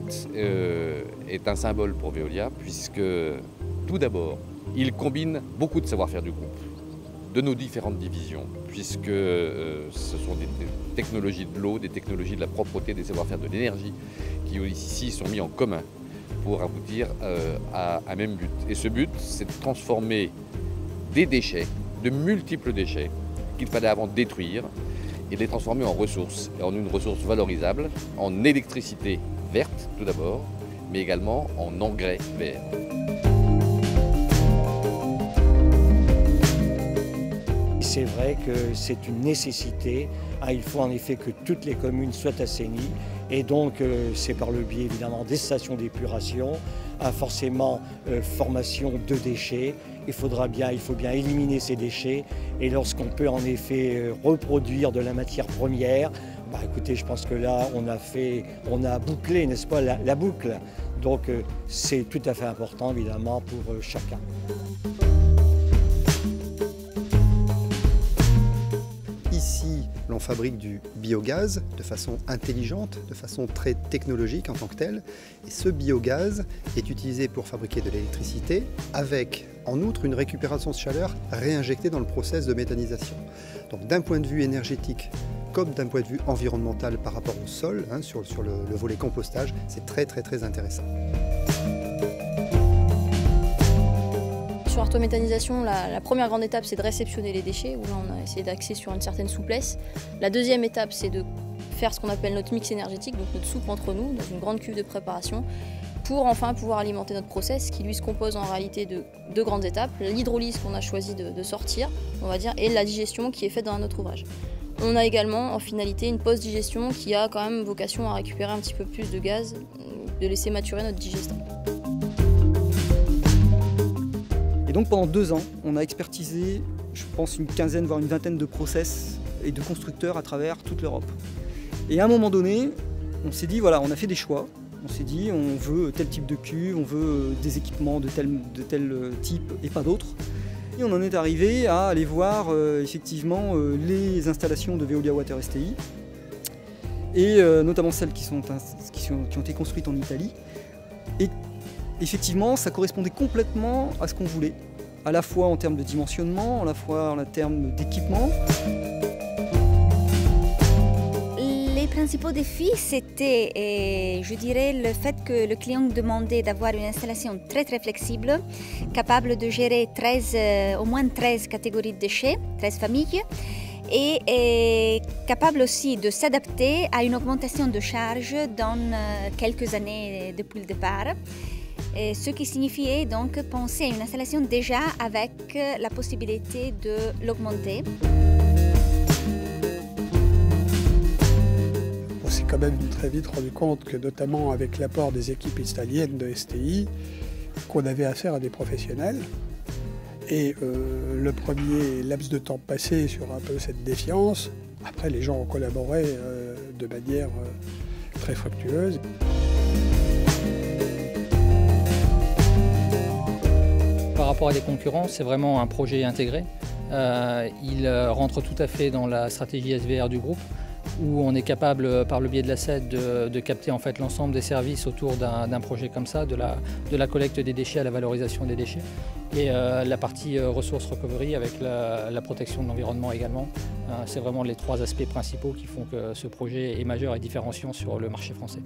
site est un symbole pour Veolia puisque tout d'abord, il combine beaucoup de savoir-faire du groupe, de nos différentes divisions, puisque ce sont des technologies de l'eau, des technologies de la propreté, des savoir-faire de l'énergie qui ici sont mis en commun pour aboutir à un même but. Et ce but, c'est de transformer des déchets, de multiples déchets, qu'il fallait avant détruire, et de les transformer en ressources, et en une ressource valorisable, en électricité verte tout d'abord, mais également en engrais verts. C'est vrai que c'est une nécessité. Il faut en effet que toutes les communes soient assainies. Et donc, c'est par le biais évidemment des stations d'épuration, forcément formation de déchets. Il faut bien éliminer ces déchets. Et lorsqu'on peut en effet reproduire de la matière première, écoutez, je pense que là, on a bouclé, n'est-ce pas, la boucle. Donc, c'est tout à fait important évidemment pour chacun. Ici, l'on fabrique du biogaz de façon intelligente, de façon très technologique en tant que telle. Et ce biogaz est utilisé pour fabriquer de l'électricité avec, en outre, une récupération de chaleur réinjectée dans le process de méthanisation. Donc d'un point de vue énergétique, comme d'un point de vue environnemental par rapport au sol, sur le volet compostage, c'est très intéressant. Sur Artométhanisation, la première grande étape, c'est de réceptionner les déchets, où là on a essayé d'axer sur une certaine souplesse. La deuxième étape, c'est de faire ce qu'on appelle notre mix énergétique, donc notre soupe entre nous, dans une grande cuve de préparation, pour enfin pouvoir alimenter notre process, qui lui se compose en réalité de deux grandes étapes. L'hydrolyse qu'on a choisi de sortir, on va dire, et la digestion qui est faite dans un autre ouvrage. On a également en finalité une post-digestion qui a quand même vocation à récupérer un petit peu plus de gaz, de laisser maturer notre digestion. Et donc pendant 2 ans, on a expertisé, je pense, une quinzaine, voire une vingtaine de process et de constructeurs à travers toute l'Europe. Et à un moment donné, on s'est dit, voilà, on a fait des choix. On s'est dit, on veut tel type de cuve, on veut des équipements de tel type et pas d'autres. Et on en est arrivé à aller voir effectivement les installations de Veolia Water STI, et notamment celles qui ont été construites en Italie. Et effectivement, ça correspondait complètement à ce qu'on voulait, à la fois en termes de dimensionnement, à la fois en termes d'équipement. Les principaux défis, c'était, je dirais, le fait que le client demandait d'avoir une installation très flexible, capable de gérer au moins 13 catégories de déchets, 13 familles, et capable aussi de s'adapter à une augmentation de charge dans quelques années depuis le départ. Et ce qui signifiait donc penser à une installation déjà avec la possibilité de l'augmenter. On s'est quand même très vite rendu compte que, notamment avec l'apport des équipes italiennes de STI, qu'on avait affaire à des professionnels. Et le premier laps de temps passé sur un peu cette défiance, après les gens ont collaboré de manière très fructueuse. Par rapport à des concurrents, c'est vraiment un projet intégré. Il rentre tout à fait dans la stratégie SVR du groupe, où on est capable, par le biais de l'asset, de capter en fait l'ensemble des services autour d'un projet comme ça, de la collecte des déchets à la valorisation des déchets, et la partie ressources recovery avec la protection de l'environnement également. C'est vraiment les 3 aspects principaux qui font que ce projet est majeur et différenciant sur le marché français.